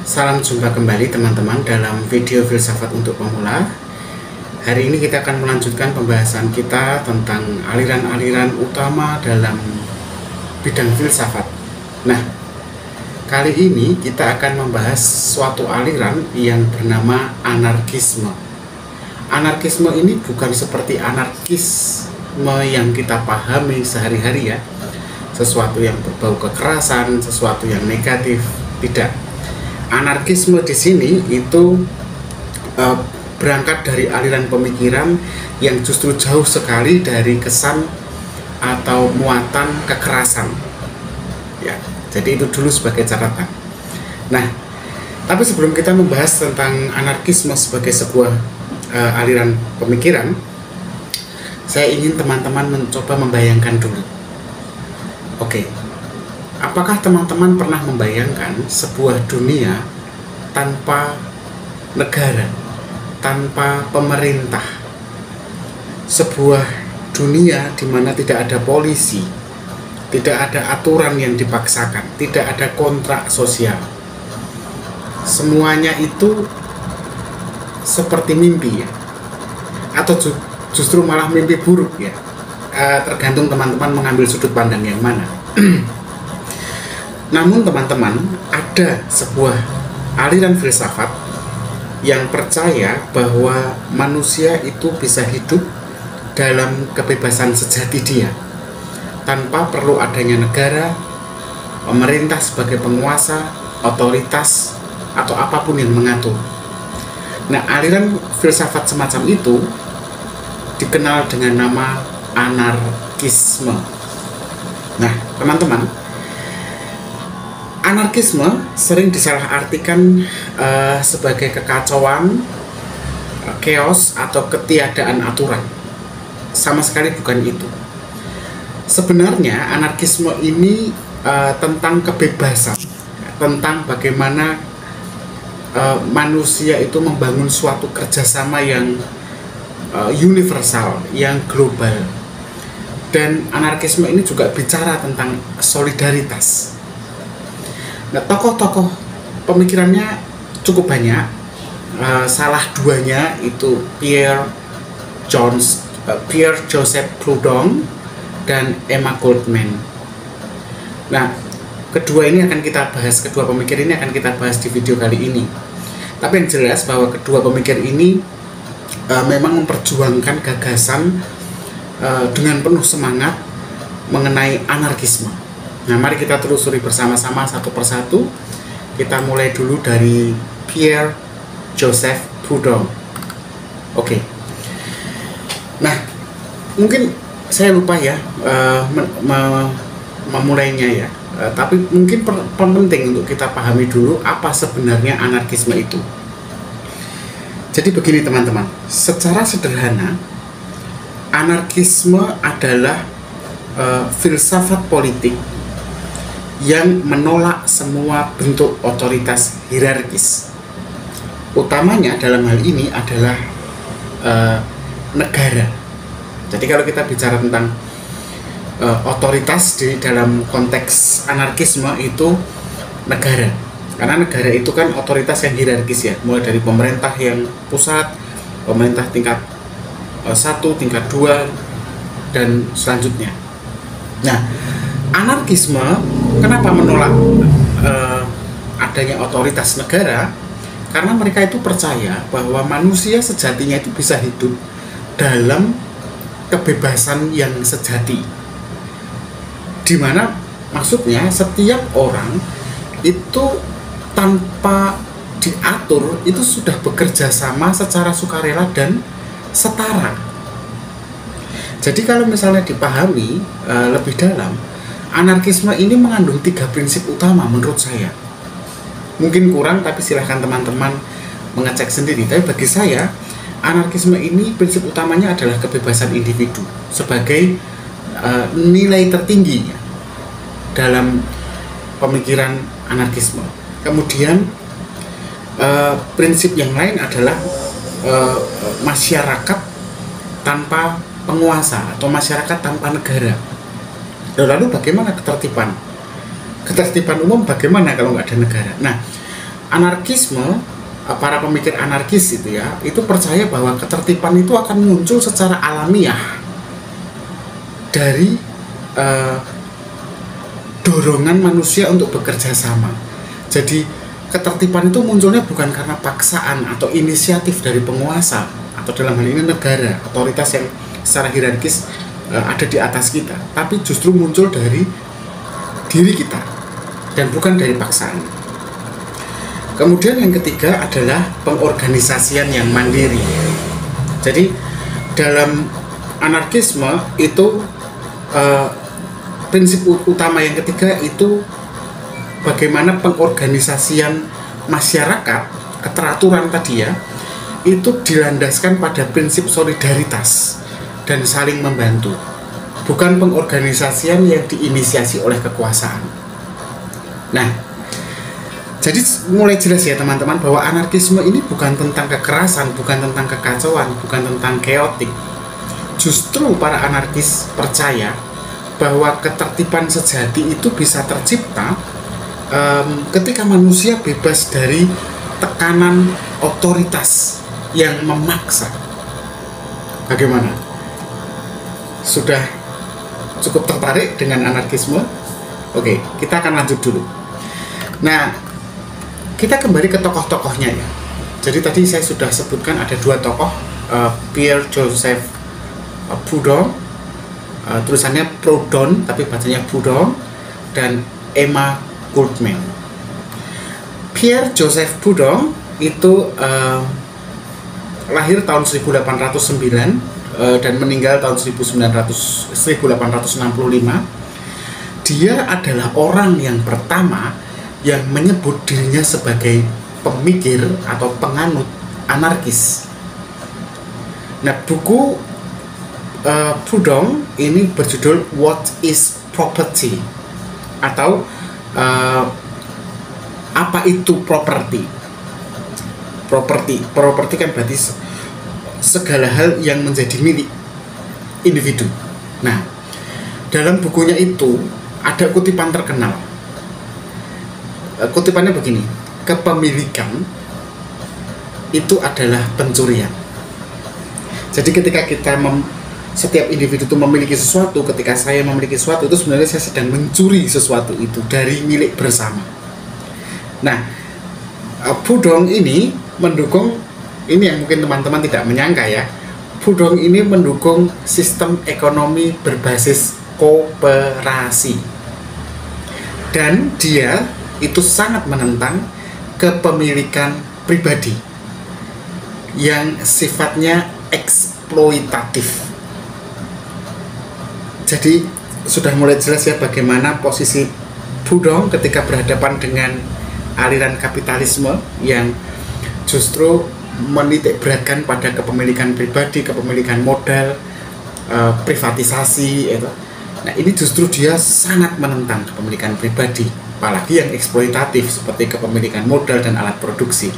Salam jumpa kembali teman-teman dalam video filsafat untuk pemula. Hari ini kita akan melanjutkan pembahasan kita tentang aliran-aliran utama dalam bidang filsafat. Nah, kali ini kita akan membahas suatu aliran yang bernama anarkisme. Anarkisme ini bukan seperti anarkisme yang kita pahami sehari-hari ya, sesuatu yang berbau kekerasan, sesuatu yang negatif. Tidak. Anarkisme di sini itu berangkat dari aliran pemikiran yang justru jauh sekali dari kesan atau muatan kekerasan. Ya, jadi itu dulu sebagai catatan. Nah, tapi sebelum kita membahas tentang anarkisme sebagai sebuah aliran pemikiran, saya ingin teman-teman mencoba membayangkan dulu. Oke. Apakah teman-teman pernah membayangkan sebuah dunia tanpa negara, tanpa pemerintah? Sebuah dunia di mana tidak ada polisi, tidak ada aturan yang dipaksakan, tidak ada kontrak sosial. Semuanya itu seperti mimpi ya, atau justru malah mimpi buruk ya. Tergantung teman-teman mengambil sudut pandang yang mana. Namun teman-teman, ada sebuah aliran filsafat yang percaya bahwa manusia itu bisa hidup dalam kebebasan sejati dia, tanpa perlu adanya negara, pemerintah sebagai penguasa, otoritas, atau apapun yang mengatur. Nah, aliran filsafat semacam itu dikenal dengan nama anarkisme. Nah, teman-teman, anarkisme sering disalahartikan sebagai kekacauan, chaos, atau ketiadaan aturan. Sama sekali bukan itu. Sebenarnya anarkisme ini tentang kebebasan, tentang bagaimana manusia itu membangun suatu kerjasama yang universal, yang global. Dan anarkisme ini juga bicara tentang solidaritas. Nah, tokoh-tokoh pemikirannya cukup banyak. Salah duanya itu Pierre Joseph Proudhon dan Emma Goldman. Nah, kedua pemikir ini akan kita bahas di video kali ini. Tapi yang jelas bahwa kedua pemikir ini memang memperjuangkan gagasan dengan penuh semangat mengenai anarkisme. Nah, mari kita telusuri bersama-sama satu persatu. Kita mulai dulu dari Pierre Joseph Proudhon. Oke. Nah, mungkin saya lupa ya memulainya ya. Tapi mungkin penting untuk kita pahami dulu apa sebenarnya anarkisme itu. Jadi begini teman-teman, secara sederhana anarkisme adalah filsafat politik yang menolak semua bentuk otoritas hierarkis. Utamanya dalam hal ini adalah negara. Jadi kalau kita bicara tentang otoritas di dalam konteks anarkisme itu negara. Karena negara itu kan otoritas yang hierarkis ya, mulai dari pemerintah yang pusat, pemerintah tingkat 1, tingkat 2, dan selanjutnya. Nah, anarkisme kenapa menolak adanya otoritas negara? Karena mereka itu percaya bahwa manusia sejatinya itu bisa hidup dalam kebebasan yang sejati, dimana maksudnya setiap orang itu tanpa diatur itu sudah bekerja sama secara sukarela dan setara. Jadi kalau misalnya dipahami lebih dalam, anarkisme ini mengandung 3 prinsip utama menurut saya. Mungkin kurang, tapi silahkan teman-teman mengecek sendiri. Tapi bagi saya, anarkisme ini prinsip utamanya adalah kebebasan individu sebagai nilai tertinggi dalam pemikiran anarkisme. Kemudian prinsip yang lain adalah masyarakat tanpa penguasa atau masyarakat tanpa negara. Lalu bagaimana ketertiban? Ketertiban umum bagaimana kalau nggak ada negara? Nah, anarkisme, para pemikir anarkis itu ya, itu percaya bahwa ketertiban itu akan muncul secara alamiah dari dorongan manusia untuk bekerja sama. Jadi ketertiban itu munculnya bukan karena paksaan atau inisiatif dari penguasa, atau dalam hal ini negara, otoritas yang secara hierarkis ada di atas kita, tapi justru muncul dari diri kita dan bukan dari paksaan. Kemudian yang ketiga adalah pengorganisasian yang mandiri. Jadi dalam anarkisme itu prinsip utama yang ketiga itu bagaimana pengorganisasian masyarakat, keteraturan tadi ya, itu dilandaskan pada prinsip solidaritas dan saling membantu, bukan pengorganisasian yang diinisiasi oleh kekuasaan. Nah, jadi mulai jelas ya teman-teman bahwa anarkisme ini bukan tentang kekerasan, bukan tentang kekacauan, bukan tentang chaotic. Justru para anarkis percaya bahwa ketertiban sejati itu bisa tercipta ketika manusia bebas dari tekanan otoritas yang memaksa. Bagaimana? Sudah cukup tertarik dengan anarkisme? Oke, kita akan lanjut dulu. Nah, kita kembali ke tokoh-tokohnya ya. Jadi tadi saya sudah sebutkan ada dua tokoh, Pierre Joseph Proudhon, tulisannya Proudhon tapi bacanya Proudhon, dan Emma Goldman. Pierre Joseph Proudhon itu lahir tahun 1809 dan meninggal tahun 1865. Dia adalah orang yang pertama yang menyebut dirinya sebagai pemikir atau penganut anarkis. Nah, buku Proudhon ini berjudul What is Property, atau apa itu property. Property kan berarti segala hal yang menjadi milik individu. Nah, dalam bukunya itu ada kutipan terkenal. Kutipannya begini, kepemilikan itu adalah pencurian. Jadi ketika kita setiap individu itu memiliki sesuatu, ketika saya memiliki sesuatu, itu sebenarnya saya sedang mencuri sesuatu itu dari milik bersama. Nah, Proudhon ini mendukung, ini yang mungkin teman-teman tidak menyangka ya, Proudhon ini mendukung sistem ekonomi berbasis koperasi, dan dia itu sangat menentang kepemilikan pribadi yang sifatnya eksploitatif. Jadi sudah mulai jelas ya bagaimana posisi Proudhon ketika berhadapan dengan aliran kapitalisme yang justru menitik beratkan pada kepemilikan pribadi, kepemilikan modal, privatisasi itu. Nah, ini justru dia sangat menentang kepemilikan pribadi, apalagi yang eksploitatif seperti kepemilikan modal dan alat produksi.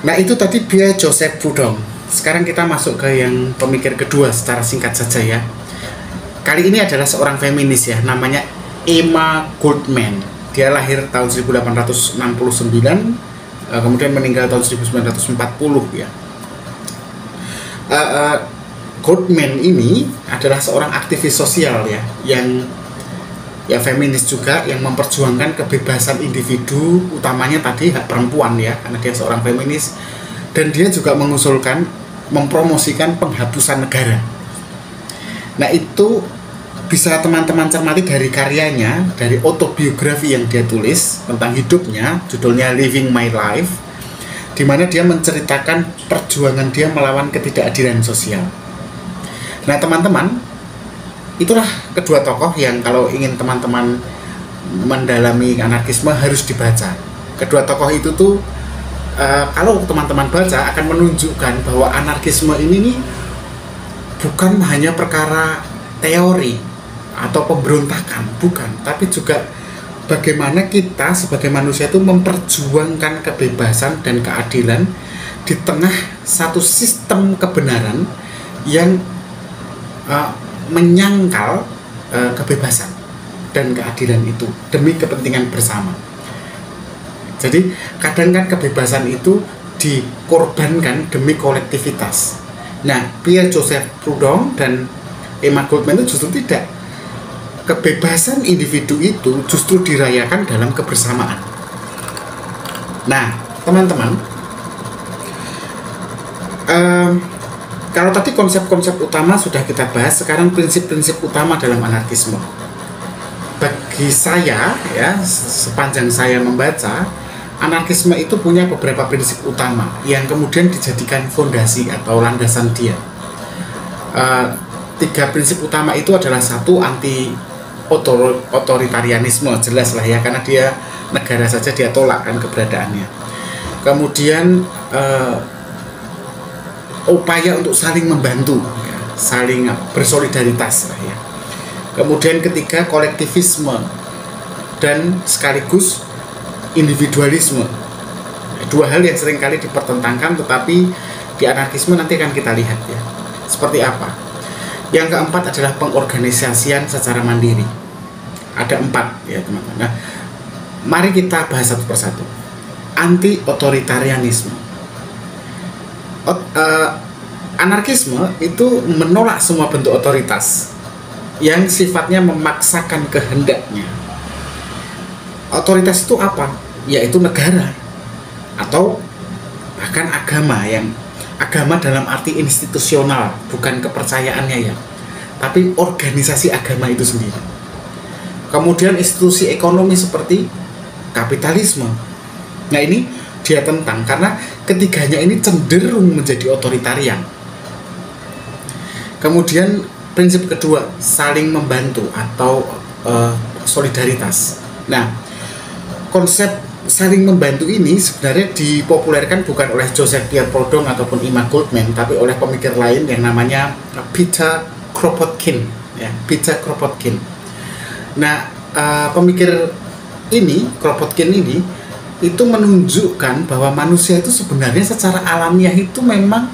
Nah, itu tadi Pierre Joseph Proudhon. Sekarang kita masuk ke yang pemikir kedua secara singkat saja ya. Kali ini adalah seorang feminis ya, namanya Emma Goldman. Dia lahir tahun 1869, kemudian meninggal tahun 1940 ya. Goldman ini adalah seorang aktivis sosial ya, yang ya feminis juga, yang memperjuangkan kebebasan individu, utamanya tadi hak perempuan ya, karena dia seorang feminis, dan dia juga mengusulkan, mempromosikan penghapusan negara. Nah, itu bisa teman-teman cermati dari karyanya, dari autobiografi yang dia tulis tentang hidupnya, judulnya Living My Life, di mana dia menceritakan perjuangan dia melawan ketidakadilan sosial. Nah, teman-teman, itulah kedua tokoh yang kalau ingin teman-teman mendalami anarkisme harus dibaca. Kedua tokoh itu tuh kalau teman-teman baca akan menunjukkan bahwa anarkisme ini nih bukan hanya perkara teori atau pemberontakan, bukan, tapi juga bagaimana kita sebagai manusia itu memperjuangkan kebebasan dan keadilan di tengah satu sistem kebenaran yang menyangkal kebebasan dan keadilan itu demi kepentingan bersama. Jadi kadang kan kebebasan itu dikorbankan demi kolektivitas. Nah, Pierre Joseph Proudhon dan Emma Goldman itu justru tidak. Kebebasan individu itu justru dirayakan dalam kebersamaan. Nah, teman-teman, kalau tadi konsep-konsep utama sudah kita bahas, sekarang prinsip-prinsip utama dalam anarkisme. Bagi saya, ya, sepanjang saya membaca, anarkisme itu punya beberapa prinsip utama yang kemudian dijadikan fondasi atau landasan dia. 3 prinsip utama itu adalah: 1, anti otoritarianisme, jelas lah ya, karena dia negara saja dia tolak kan keberadaannya. Kemudian upaya untuk saling membantu, ya, saling bersolidaritas lah ya. Kemudian ketiga, kolektivisme dan sekaligus individualisme. 2 hal yang seringkali dipertentangkan, tetapi di anarkisme nanti akan kita lihat ya seperti apa. Yang keempat adalah pengorganisasian secara mandiri. Ada 4 ya teman-teman. Nah, mari kita bahas satu persatu. Anti otoritarianisme. Anarkisme itu menolak semua bentuk otoritas yang sifatnya memaksakan kehendaknya. Otoritas itu apa? Yaitu negara atau bahkan agama dalam arti institusional, bukan kepercayaannya ya, tapi organisasi agama itu sendiri. Kemudian institusi ekonomi seperti kapitalisme. Nah, ini dia tentang, karena ketiganya ini cenderung menjadi otoritarian. Kemudian prinsip kedua, saling membantu atau solidaritas. Nah, konsep saling membantu ini sebenarnya dipopulerkan bukan oleh Joseph Pierre Proudhon ataupun Emma Goldman, tapi oleh pemikir lain yang namanya Peter Kropotkin. Ya, Peter Kropotkin. Nah, pemikir ini, Kropotkin ini, itu menunjukkan bahwa manusia itu sebenarnya secara alamiah itu memang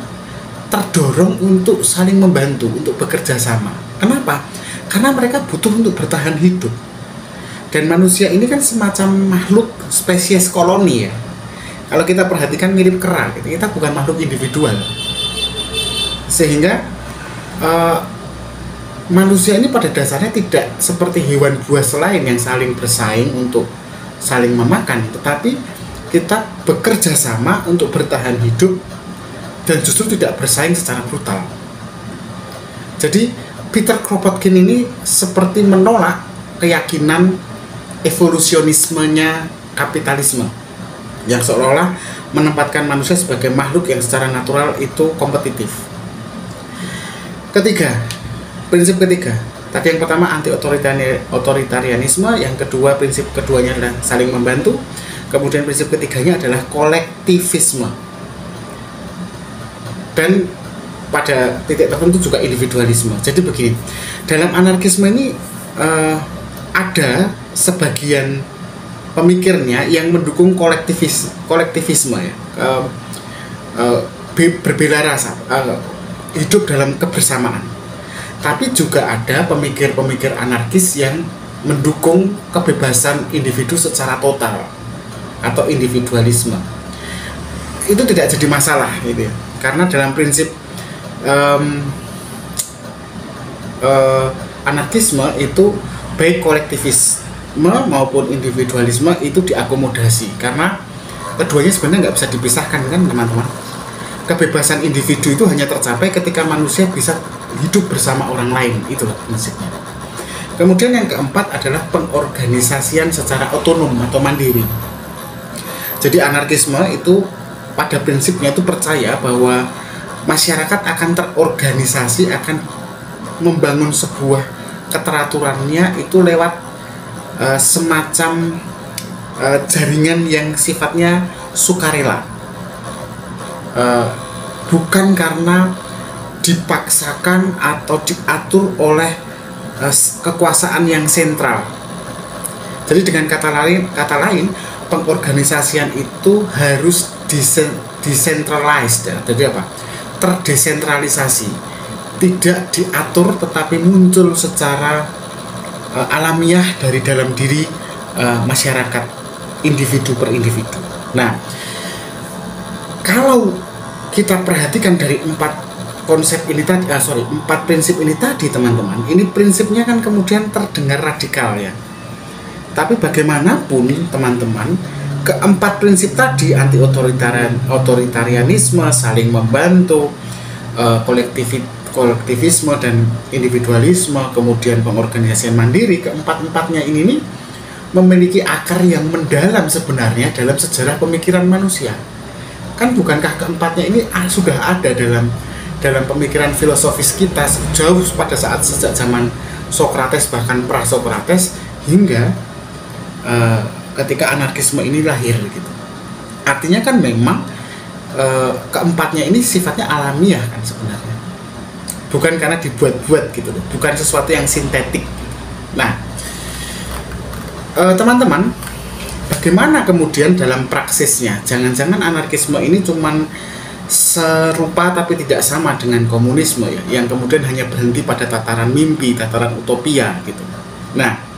terdorong untuk saling membantu, untuk bekerja sama. Kenapa? Karena mereka butuh untuk bertahan hidup. Dan manusia ini kan semacam makhluk spesies koloni ya. Kalau kita perhatikan mirip kera, kita bukan makhluk individual. Sehingga manusia ini pada dasarnya tidak seperti hewan buas lain yang saling bersaing untuk saling memakan, tetapi kita bekerja sama untuk bertahan hidup dan justru tidak bersaing secara brutal. Jadi Peter Kropotkin ini seperti menolak keyakinan evolusionismenya kapitalisme yang seolah-olah menempatkan manusia sebagai makhluk yang secara natural itu kompetitif. Prinsip ketiga, tadi yang pertama anti otoritarianisme, yang kedua prinsip keduanya adalah saling membantu, kemudian prinsip ketiganya adalah kolektivisme, dan pada titik tertentu juga individualisme. Jadi begini, dalam anarkisme ini ada sebagian pemikirnya yang mendukung kolektivisme ya, berbela rasa, hidup dalam kebersamaan. Tapi juga ada pemikir-pemikir anarkis yang mendukung kebebasan individu secara total atau individualisme. Itu tidak jadi masalah gitu ya. Karena dalam prinsip anarkisme itu baik kolektivisme maupun individualisme itu diakomodasi, karena keduanya sebenarnya nggak bisa dipisahkan kan teman-teman. Kebebasan individu itu hanya tercapai ketika manusia bisa hidup bersama orang lain, itulah prinsipnya. Kemudian yang keempat adalah pengorganisasian secara otonom atau mandiri. Jadi anarkisme itu pada prinsipnya itu percaya bahwa masyarakat akan terorganisasi, akan membangun sebuah keteraturannya itu lewat semacam jaringan yang sifatnya sukarela, bukan karena dipaksakan atau diatur oleh kekuasaan yang sentral. Jadi dengan kata lain pengorganisasian itu harus decentralized, jadi apa? Terdesentralisasi, tidak diatur tetapi muncul secara alamiah dari dalam diri masyarakat individu per individu. Nah, kalau kita perhatikan dari empat prinsip ini tadi teman-teman, ini prinsipnya kan kemudian terdengar radikal ya. Tapi bagaimanapun teman-teman, keempat prinsip tadi, anti otoritarianisme, saling membantu, kolektivisme dan individualisme, kemudian pengorganisasian mandiri, keempat-empatnya ini nih memiliki akar yang mendalam sebenarnya dalam sejarah pemikiran manusia. Kan bukankah keempatnya ini sudah ada dalam pemikiran filosofis kita jauh pada saat sejak zaman Sokrates, bahkan pra-Sokrates, hingga ketika anarkisme ini lahir gitu. Artinya kan memang keempatnya ini sifatnya alamiah kan sebenarnya, bukan karena dibuat-buat gitu loh, bukan sesuatu yang sintetik. Nah, teman-teman, bagaimana kemudian dalam praksisnya? Jangan-jangan anarkisme ini cuman serupa tapi tidak sama dengan komunisme ya, yang kemudian hanya berhenti pada tataran mimpi, tataran utopia gitu. Nah,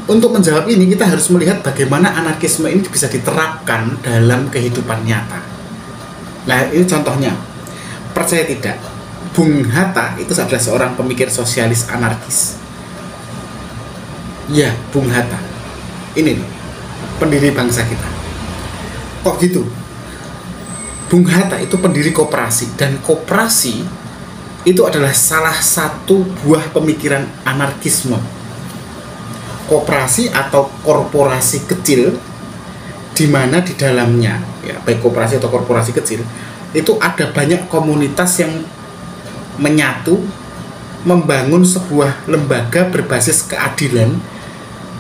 untuk menjawab ini kita harus melihat bagaimana anarkisme ini bisa diterapkan dalam kehidupan nyata. Nah, ini contohnya. Percaya tidak, Bung Hatta itu adalah seorang pemikir sosialis anarkis. Ya, Bung Hatta ini nih, pendiri bangsa kita. Kok gitu? Bung Hatta itu pendiri koperasi, dan koperasi itu adalah salah satu buah pemikiran anarkisme. Koperasi atau korporasi kecil, di mana di dalamnya, ya, baik koperasi atau korporasi kecil, itu ada banyak komunitas yang menyatu, membangun sebuah lembaga berbasis keadilan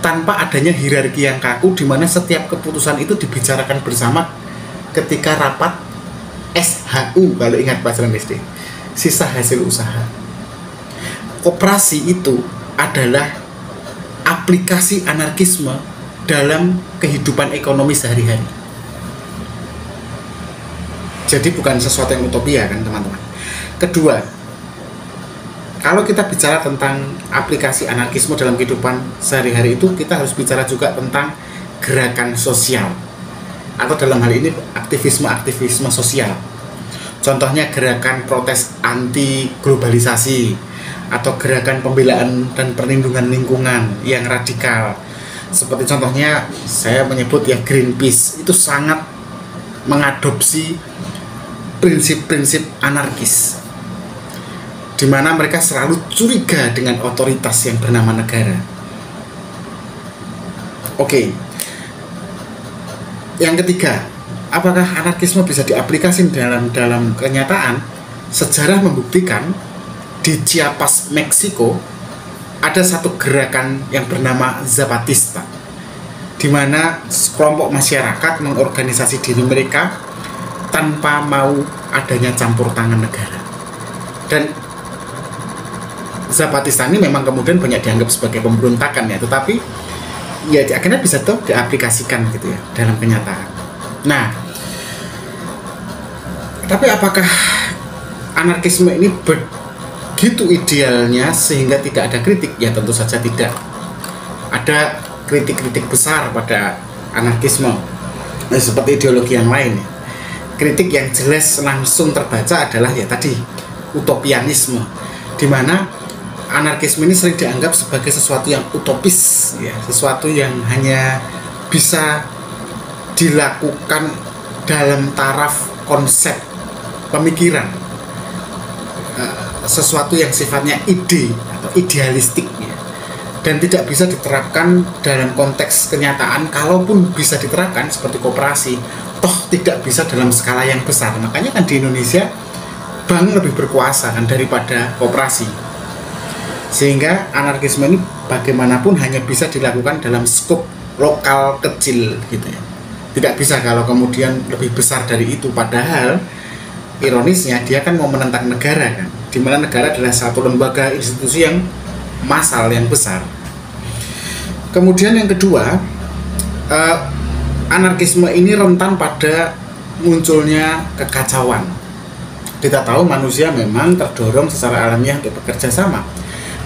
tanpa adanya hierarki yang kaku, di mana setiap keputusan itu dibicarakan bersama ketika rapat SHU, kalau ingat pelajaran SD, sisa hasil usaha. Koperasi itu adalah aplikasi anarkisme dalam kehidupan ekonomi sehari-hari. Jadi bukan sesuatu yang utopia kan teman-teman. Kedua, kalau kita bicara tentang aplikasi anarkisme dalam kehidupan sehari-hari itu, kita harus bicara juga tentang gerakan sosial, atau dalam hal ini aktivisme sosial. Contohnya gerakan protes anti globalisasi, atau gerakan pembelaan dan perlindungan lingkungan yang radikal. Seperti contohnya saya menyebut ya Greenpeace, itu sangat mengadopsi prinsip-prinsip anarkis, di mana mereka selalu curiga dengan otoritas yang bernama negara. Oke. Yang ketiga, apakah anarkisme bisa diaplikasi dalam kenyataan? Sejarah membuktikan di Chiapas, Meksiko, ada satu gerakan yang bernama Zapatista, di mana kelompok masyarakat mengorganisasi diri mereka tanpa mau adanya campur tangan negara. Dan Zapatista ini memang kemudian banyak dianggap sebagai pemberontakan ya, tetapi ya akhirnya bisa tuh diaplikasikan gitu ya dalam kenyataan. Nah, tapi apakah anarkisme ini begitu idealnya sehingga tidak ada kritik? Ya tentu saja tidak. Ada kritik-kritik besar pada anarkisme, seperti ideologi yang lain. Kritik yang jelas langsung terbaca adalah ya tadi, utopianisme, di mana anarkisme ini sering dianggap sebagai sesuatu yang utopis ya, sesuatu yang hanya bisa dilakukan dalam taraf konsep pemikiran, sesuatu yang sifatnya ide atau idealistik ya, dan tidak bisa diterapkan dalam konteks kenyataan. Kalaupun bisa diterapkan seperti koperasi, toh tidak bisa dalam skala yang besar. Makanya kan di Indonesia bank lebih berkuasa kan daripada koperasi, sehingga anarkisme ini bagaimanapun hanya bisa dilakukan dalam skop lokal kecil gitu ya. Tidak bisa kalau kemudian lebih besar dari itu. Padahal ironisnya dia kan mau menentang negara kan, di mana negara adalah satu lembaga institusi yang massal, yang besar. Kemudian yang kedua, anarkisme ini rentan pada munculnya kekacauan. Kita tahu manusia memang terdorong secara alamiah untuk bekerja sama,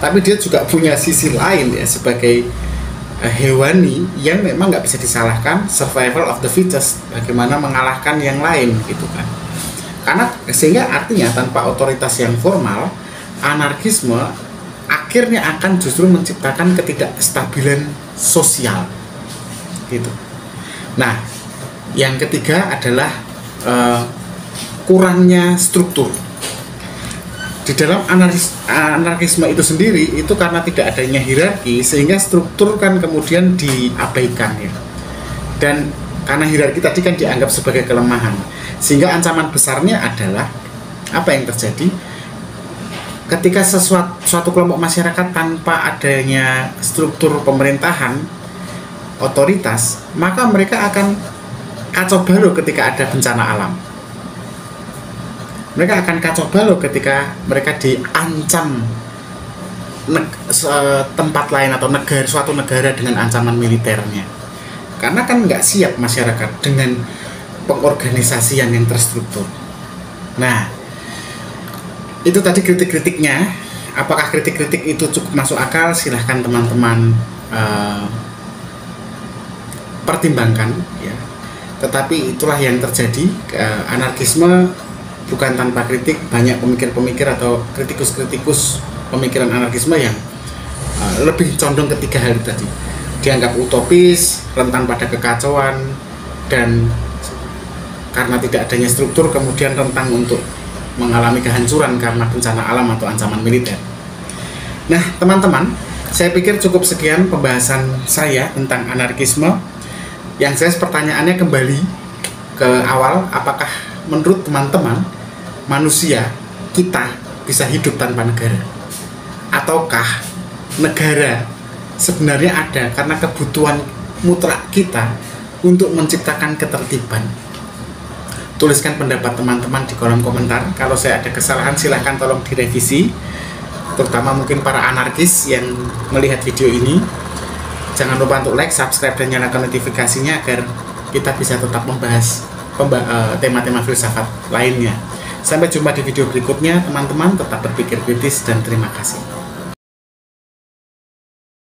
tapi dia juga punya sisi lain ya, sebagai hewani yang memang nggak bisa disalahkan, survival of the fittest, bagaimana mengalahkan yang lain gitu kan. Karena sehingga artinya tanpa otoritas yang formal, anarkisme akhirnya akan justru menciptakan ketidakstabilan sosial gitu. Nah, yang ketiga adalah kurangnya struktur. Di dalam anarkisme itu sendiri, itu karena tidak adanya hierarki, sehingga struktur kan kemudian diabaikan ya. Dan karena hierarki tadi kan dianggap sebagai kelemahan, sehingga ancaman besarnya adalah apa yang terjadi ketika suatu kelompok masyarakat tanpa adanya struktur pemerintahan, otoritas, maka mereka akan kacau balau ketika ada bencana alam. Mereka akan kacau balau ketika mereka diancam tempat lain atau suatu negara dengan ancaman militernya. Karena kan nggak siap masyarakat dengan pengorganisasian yang terstruktur. Nah, itu tadi kritik-kritiknya. Apakah kritik-kritik itu cukup masuk akal? Silahkan teman-teman pertimbangkan ya. Tetapi itulah yang terjadi. Anarkisme bukan tanpa kritik. Banyak pemikir-pemikir atau kritikus-kritikus pemikiran anarkisme yang lebih condong ketiga hal tadi. Dianggap utopis, rentan pada kekacauan, dan karena tidak adanya struktur kemudian rentan untuk mengalami kehancuran karena bencana alam atau ancaman militer. Nah teman-teman, saya pikir cukup sekian pembahasan saya tentang anarkisme. Yang saya pertanyaannya kembali ke awal, apakah menurut teman-teman manusia kita bisa hidup tanpa negara? Ataukah negara sebenarnya ada karena kebutuhan mutlak kita untuk menciptakan ketertiban? Tuliskan pendapat teman-teman di kolom komentar. Kalau saya ada kesalahan silahkan tolong direvisi, terutama mungkin para anarkis yang melihat video ini. Jangan lupa untuk like, subscribe, dan nyalakan notifikasinya agar kita bisa tetap membahas tema-tema filsafat lainnya. Sampai jumpa di video berikutnya teman-teman, tetap berpikir kritis dan terima kasih.